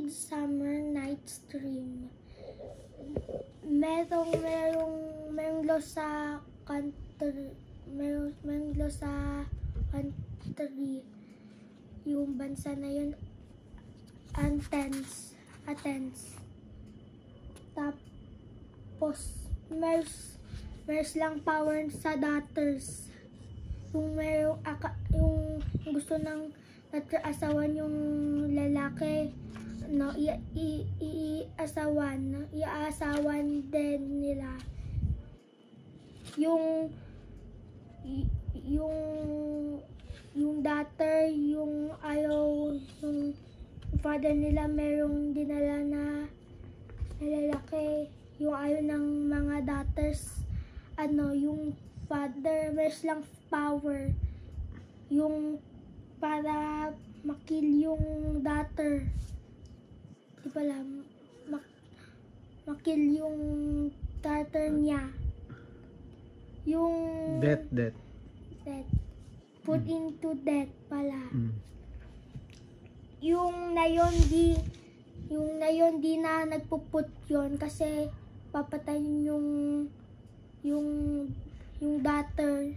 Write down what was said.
Midsummer Night's Dream. Merong law sa country, merong law sa country. Yung bansa na yun, Athens. Tapos, meron lang power sa daughters. Yung gusto ng asawan yung lalaki, no, iaasawan din nila. Yung daughter, yung ayaw, yung father nila merong dinala na lalaki, yung ayaw ng mga daughters, yung father meron lang power, yung para makill yung daughter, di pala, makill yung daughter niya, yung death put into death pala. Yung na yun di na nagpuput yun kasi papatayin yung daughter.